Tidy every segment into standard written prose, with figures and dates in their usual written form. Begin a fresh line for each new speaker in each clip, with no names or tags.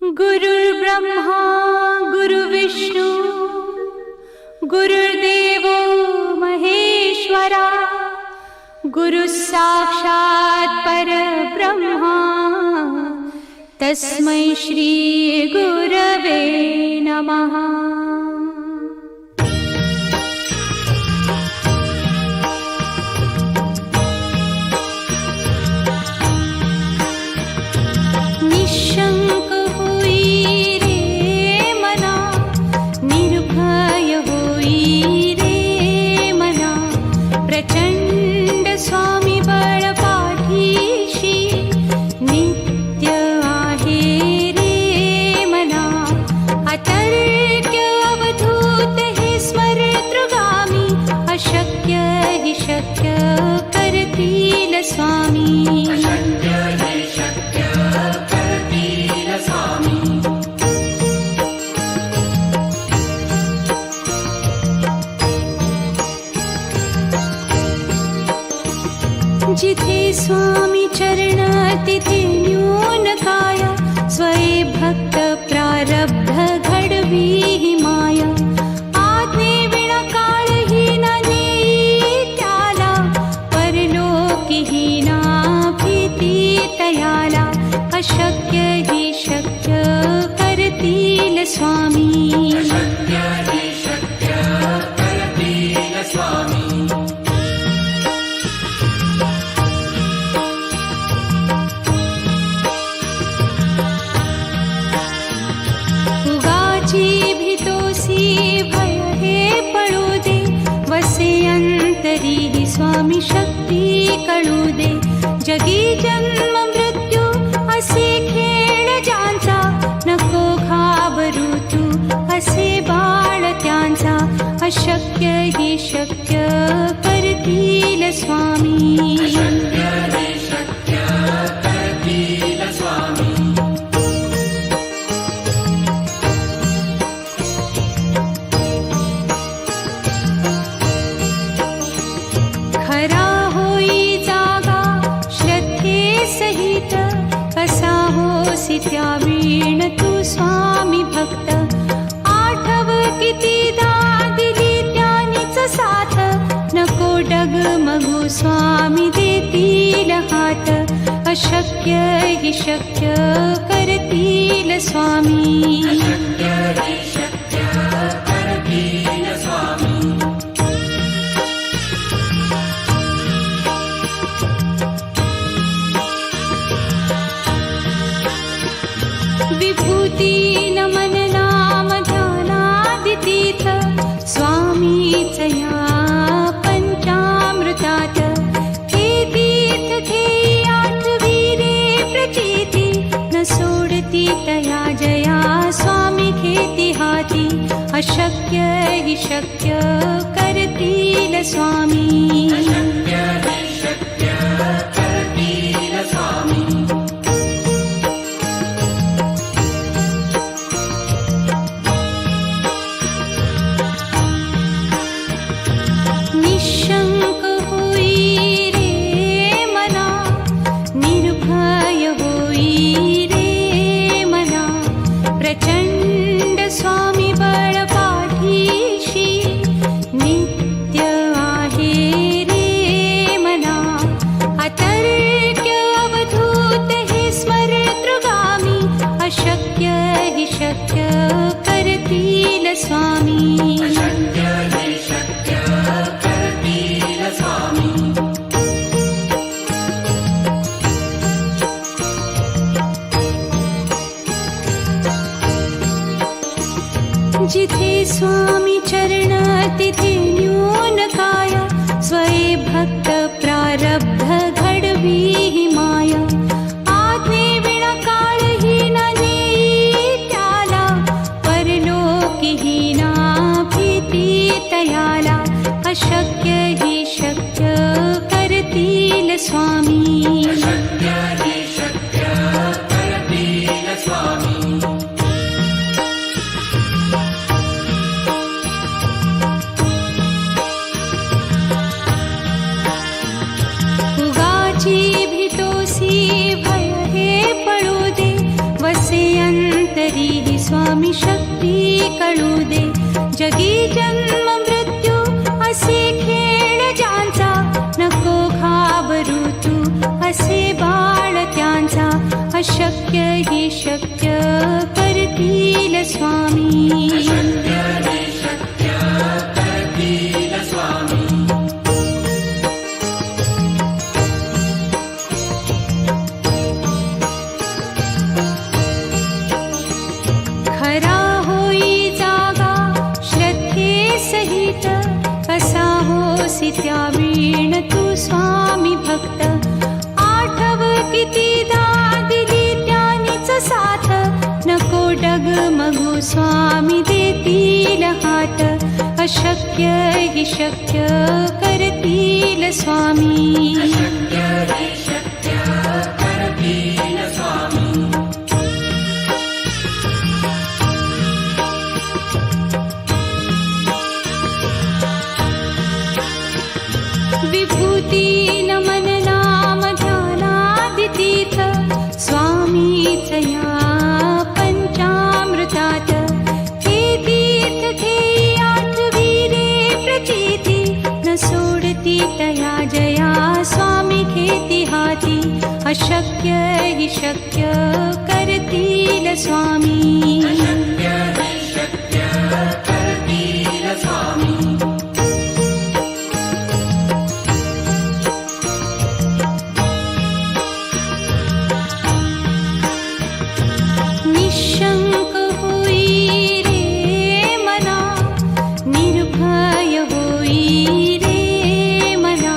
गुरुर्ब्रह्मा गुरुविष्णु गुरुर्देवो महेश्वरा गुरुः साक्षात् परब्रह्मा तस्मै श्री गुरवे नमः। निशंक होई रे मना, निर्भय होई रे मना, प्रचंड स्वामी बळ पाठीशी नित्य आहे रे मना। अतर्क्य अवधूत हे स्मरतृगामी, अशक्य हि शक्य करतील स्वामी। जिथे स्वामी चरण तिथे न्यून काया, स्वये भक्त प्रारब्ध घडवी ही माया। आज्ञे विना काळही ना नेई त्याला, परलोकी ही ना भीती तयाला। अशक्य ही शक्य करतील स्वामी। स्वामी शक्ती कळू दे, जगी जन्म मृत्यू असे खेळ ज्यांचा। नको घाबरू तू असे बाळ त्यांचा, अशक्य ही शक्य करतील स्वामी। खरा होई जागा श्रद्धे सहित, कसा होसी त्या वीण तू स्वामी भक्त। आठव कितीदा दिली त्यानीच साथ, नको डगमगू स्वामी देतील हात। अशक्य हि शक्य करतील स्वामी। विभूती नमन नाम ध्यानादितीर्थ, स्वामीच या पंचामृतात। हे तीर्थ घेई आठवी रे प्रचिती, न सोडती तया जया स्वामी घेती हाती। अशक्य हि शक्य करतील स्वामी। निशंक होई रे मना, निर्भय होई रे मना, प्रचंड स्वामी बळ पाठीशी नित्य आहे रे मना। अतर्क्य अवधूत हे स्मरतृगामी, अशक्य हि शक्य करतील स्वामी। जिथे स्वामी चरण तिथे न्यून काया, स्वये भक्त प्रारब्ध घडवी ही माया। आज्ञे विना काळही ना नेई त्याला, परलोकी ही ना भीती तयाला। अशक्य ही शक्य करतील स्वामी। उगाची भीतोसी भय हे पळू दे, वसे अंत अंतरी स्वामी शक्ती कळू दे. जगी जन्म मृत्यू असे खेळ ज्यांचा, नको घाबरू तू असे बाळ त्यांचा. अशक्य ही शक्य करतील स्वामी. खरा होई जागा श्रद्धे सहित, कसा होसी त्या वीण तू स्वामी भक्त. आठव कितीदा दिली त्यानीच साथ, नको डगमगू स्वामी देतील हात. अशक्य ही शक्य करतील स्वामी. विभूती नमन नाम ध्यानादितीर्थ, स्वामीच या पंचामृतात. हे तीर्थ घेई आठवी रे प्रचिती, न सोडती तया जया स्वामी घेती हाती. अशक्य ही शक्य करतील स्वामी. निशंक होई रे मना, निर्भय होई रे मना.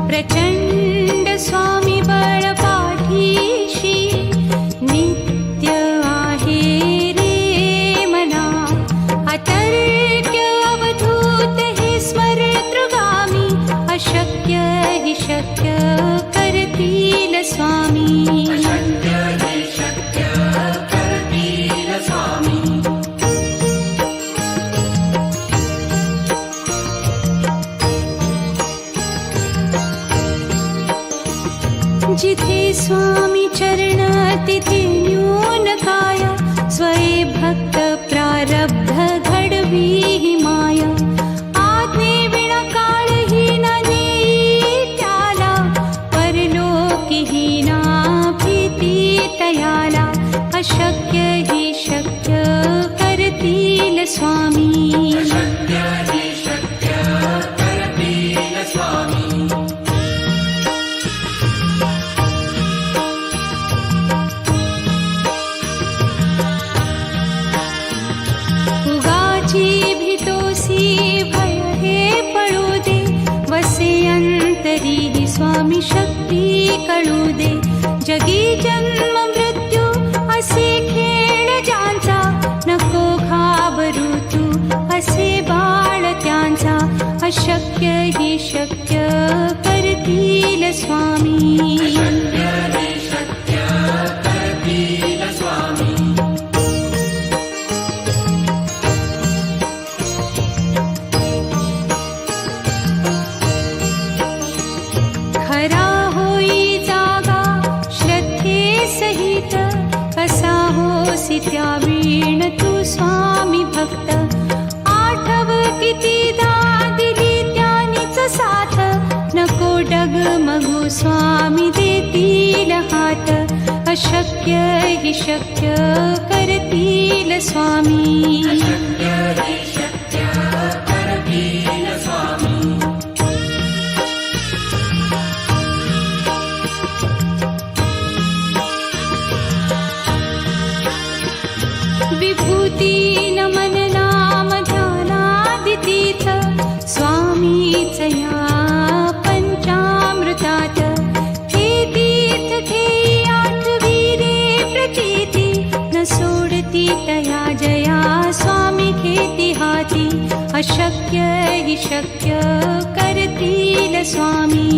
प्रचंड स्वामी बळ पाठीशी, नित्य आहे रे मना. अतर्क्य अवधूत हे स्मरतृगामी, अशक्य हि शक्य करतील स्वामी. जिथे स्वामी चरण तिथे न्यून काया, स्वये भक्त प्रारब्ध घडवी ही माया. आज्ञे विना काळही न नेई त्याला, परलोकीही ना भीती तयाला. अशक्य ही शक्य करतील स्वामी. उगाची भीतोसी भय हे पळू दे, वसे अंतरी ही स्वामी शक्ती कळू दे. जगी जन्म मृत्यू असे खेळ ज्यांचा, नको घाबरू तू असे बाळ त्यांचा. अशक्य ही शक्य करतील स्वामी. खरा होई जागा श्रद्धे सहित, कसा होसी त्या वीण तू स्वामी भक्त. आठव कितीदा दिली त्यानीच साथ, नको डगमगू स्वामी देतील हात. अशक्य हि शक्य करतील स्वामी. विभूती नमन नाम ध्यानादितीर्थ, स्वामीच या पंचामृतात. हे तीर्थ घेई आठवी रे प्रचिती, न सोडती तया जया स्वामी घेती हाती. अशक्य हि शक्य करतील स्वामी.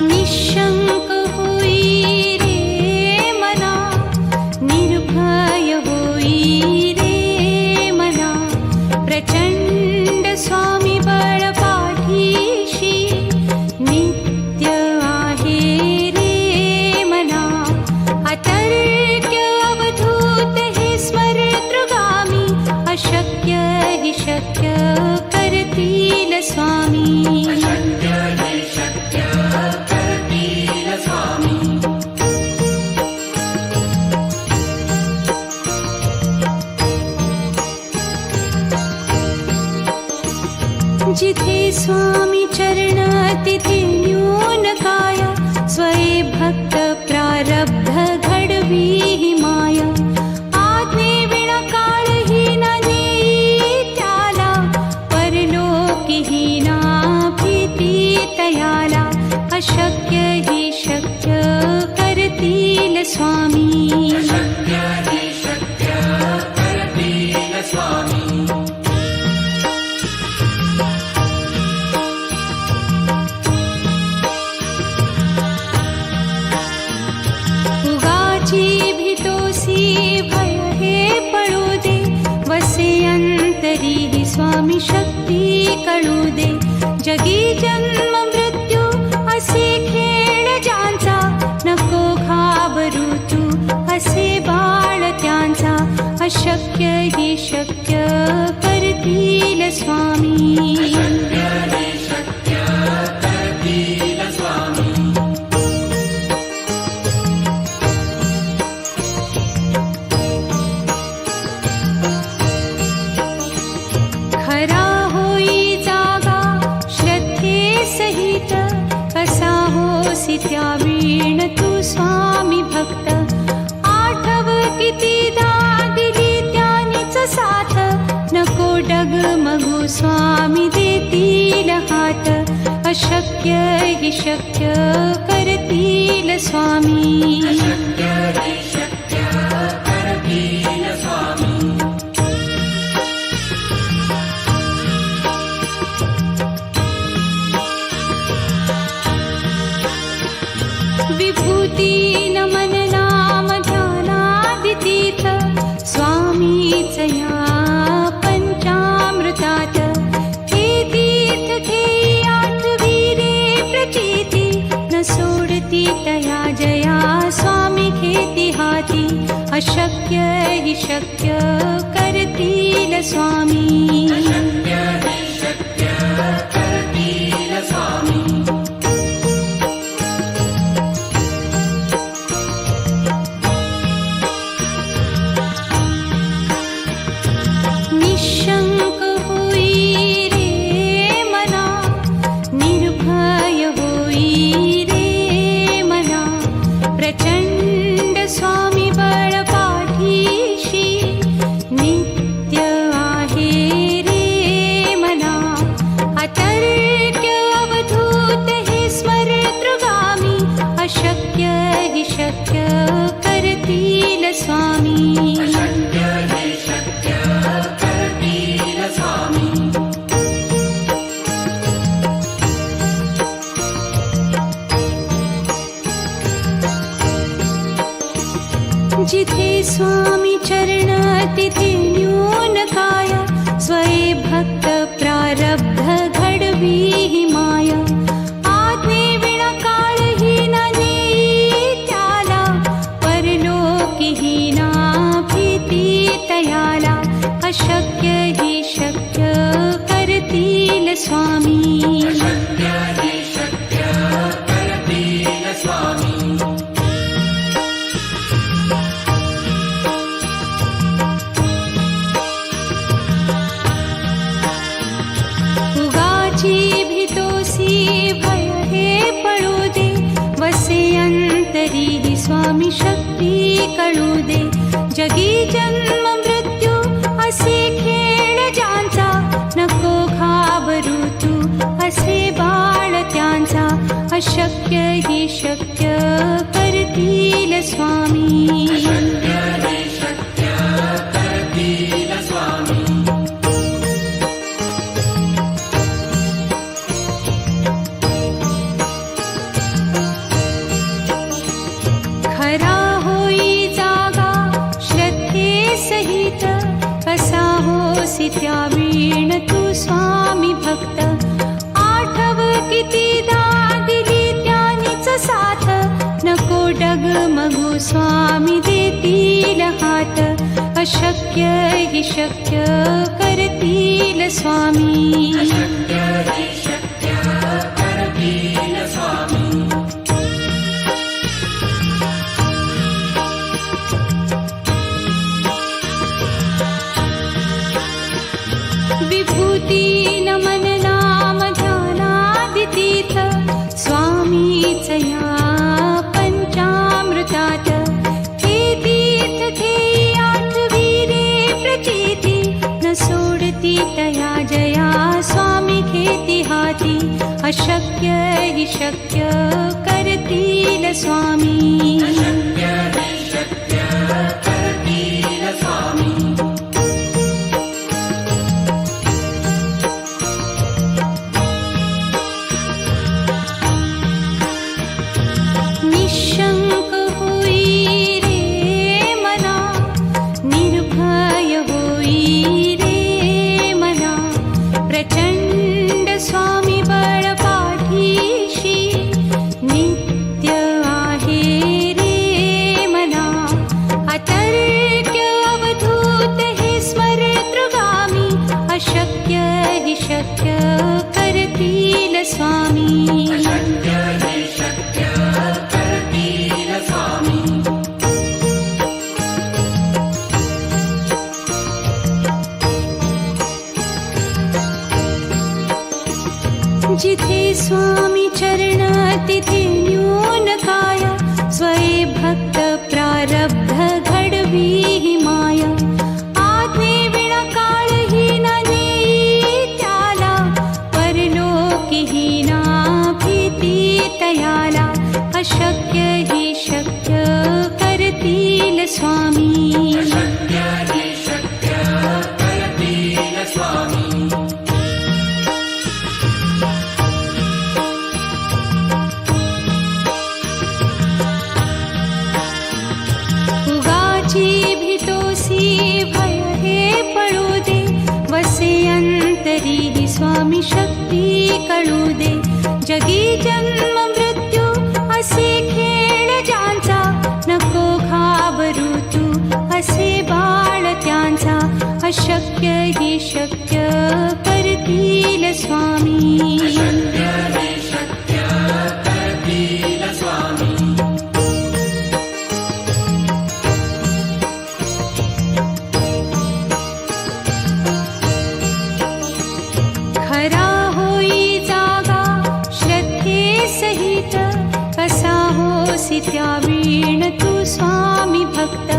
निशंक होई रे मना, निर्भय होई रे शक्य करतील स्वामी. जिथे स्वामी चरण तिथे न्यून काया, स्वये भक्त प्रारब्ध घडवी ही माया. आज्ञे विना काळहीन नेई त्याला, परलोकीहीना भीती तयाला. अशक्य ही शक्य करतील स्वामी. भय हे पळू दे, वसे अंतरी ही स्वामी शक्ती कळू दे. जगी जन्म मृत्यू असे खेळ ज्यांचा, नको घाबरू तू असे बाळ त्यांचा. अशक्य ही शक्य करतील स्वामी. खरा होई जागा श्रद्धे सहित, कसा होसी त्या वीण तू स्वामी भक्त. आठव कितीदा दिली त्यानीच साथ, नको डगमगू स्वामी देतील हात. अशक्य ही शक्य करतील स्वामी. विभूती नमन नाम ध्यानादितीर्थ, स्वामीच या पंचामृतात. हे तीर्थ घेई आठवी रे प्रचिती, न सोडती तया जया स्वामी घेती हाती. अशक्य ही शक्य करतील स्वामी. निशंक होई रे मना, निर्भय होई रे मना. प्रचंड स्वामी बळ पाठीशी, नित्य आहे रे मना. अतर्क्य अवधूत हे स्मरतृगामी, अशक्य ही शक्य करतील स्वामी. जिथे स्वामी चरण तिथे न्यून काया, स्वये भक्त प्रारब्ध घडवी ही माया. आज्ञे विना काळहीन नेई त्याला, परलोकीहीना भीती तयाला. अशक्य ही शक्य करतील स्वामी. भय हे पळू दे, वसे अंतरी ही स्वामी शक्ती कळू दे. जगी जन्म मृत्यू असे खेळ ज्यांचा, नको घाबरू तू असे बाळ त्यांचा. अशक्य ही शक्य करतील स्वामी. खरा होई जागा श्रद्धे सहित, कसा होसी त्या वीण तू स्वामी भक्त. आठव कितीदा दिली त्यानीच साथ, नको डगमगू स्वामी देतील हात. अशक्य ही शक्य करतील करतील स्वामी.
अशक्य हि शक्य करतील स्वामी.
विभूती नमन नाम ध्यानादितीर्थ स्वामीच या पंचामृतात. हे तीर्थ घेई आठविरे प्रचिती न सोडती तया जया स्वामी घेती हाती. अशक्य हि शक्य करतील स्वामी.
अशक्य हि शक्य करतील स्वामी.
निशंक होई रे मना, निर्भय होई रे मना. प्रचंड स्वामी बळ पाठीशी नित्य आहे रे मना. अतर्क्य अवधूत हे स्मरतृगामी. अशक्य हि शक्य करतील स्वामी.
अशक्य हि शक्य करतील स्वामी.
जिथे स्वामी चरण तिथे न्यून काय. स्वये भक्त प्रारब्ध घडवी हि माय. आज्ञे विना काळही न नेई त्याला. परलोकी हि ना भीती तयाला. अशक्य हि शक्य करतील स्वामी.
अशक्य हि शक्य करतील स्वामी.
उगाची भीतोसी भय हे पळू दे. वसे अंतरी हि स्वामी शक्ती कळू दे. जगी जन्म मृत्यू असे खेळ ज्यांचा. नको घाबरू तू असे बाळ त्यांचा. अशक्य हि शक्य करतील स्वामी.
अशक्य हि शक्य करतील स्वामी.
खरा होई जागा श्रद्धे सहित. कसा होसी त्या वीण तू स्वामी भक्त.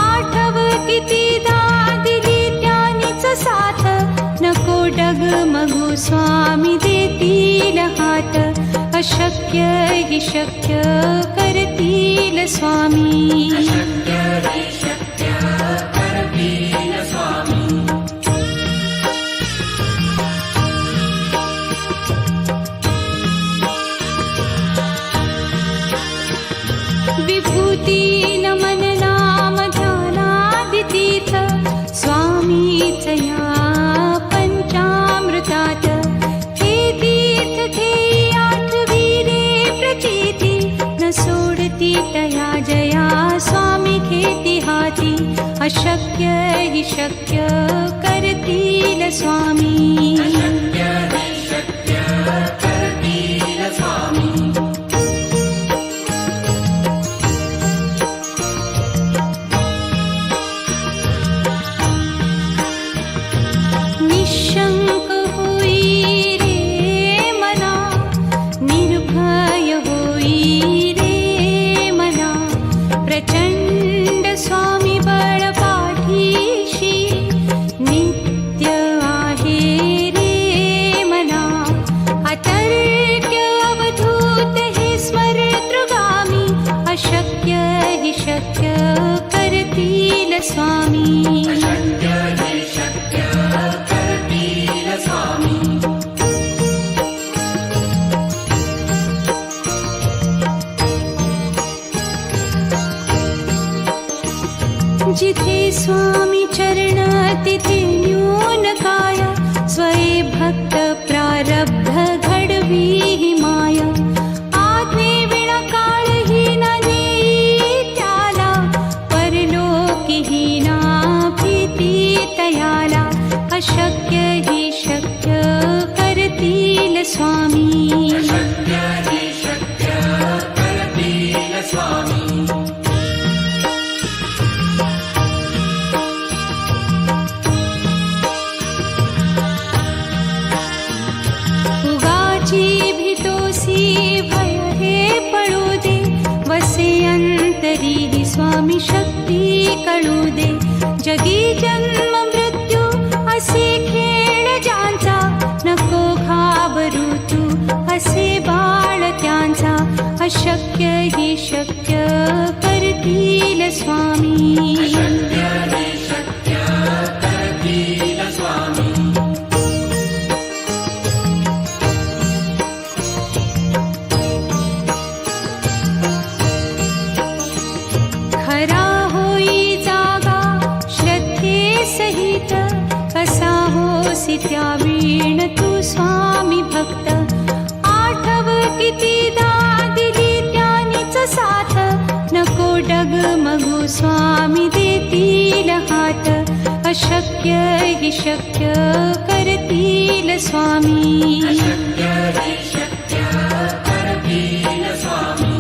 आठव कितीदा दिली त्यानीच साथ. नको डगमगू स्वामी देतील हात. अशक्य हि शक्य करतील स्वामी.
अशक्य हि शक्य करतील स्वामी.
विभूती नमन नाम ध्यानादितीर्थ स्वामीच या पंचामृतात. हे तीर्थ घेई आठविरे प्रचिती न सोडती तया जया स्वामी घेती हाती. अशक्य हि शक्य करतील स्वामी.
अशक्य हि शक्य करतील स्वामी.
निशंक होई रे मना, निर्भय होई रे मना. प्रचंड स्वामी बळ पाठीशी नित्य आहे रे मना. अतर्क्य अवधूत हे स्मरतृगामी. अशक्य हि शक्य करतील स्वामी.
अशक्य हि शक्य करतील स्वामी.
जिथे स्वामी चरण तिथे न्यून काय. स्वये भक्त प्रारब्ध घडवी हि माय. आज्ञे विना काळही न नेई त्याला. परलोकी हि ना भीती तयाला. अशक्य स्वामी
शक्य हि शक्य करतील स्वामी
उगाची भीतोसी भय हे पळू दे वसे अंतरी ही स्वामी शक्ती कळू दे जगी जन्म मृत्यू असे खेळ ज्यांचा नको घाबरू तू असे बाळ त्यांचा अशक्य ही शक्य करतील स्वामी
शक्य हि शक्य करतील स्वामी
खरा होई जागा श्रद्धे सहित कसा होसी त्या वीण तू स्वामी भक्त आठव कितीदा दिली त्यानीच साथ नको डगमगू स्वामी देतील हात अशक्य हि शक्य करतील स्वामी
शक्य हि शक्य करतील स्वामी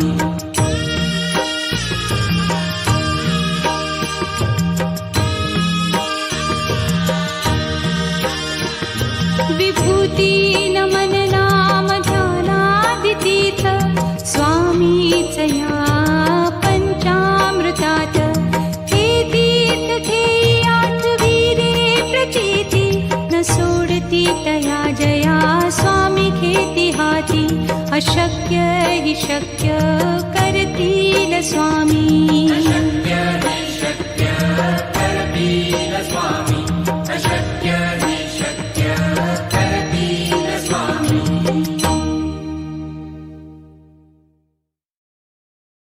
विभूती नमन नाम ध्यानादितीथ स्वामीच या पंचामृतात हे तीर्थ घेई आठवी रे प्रचिती न सोडती तया जया स्वामी घेती हाती अशक्य हि शक्य करतील स्वामी
शक्य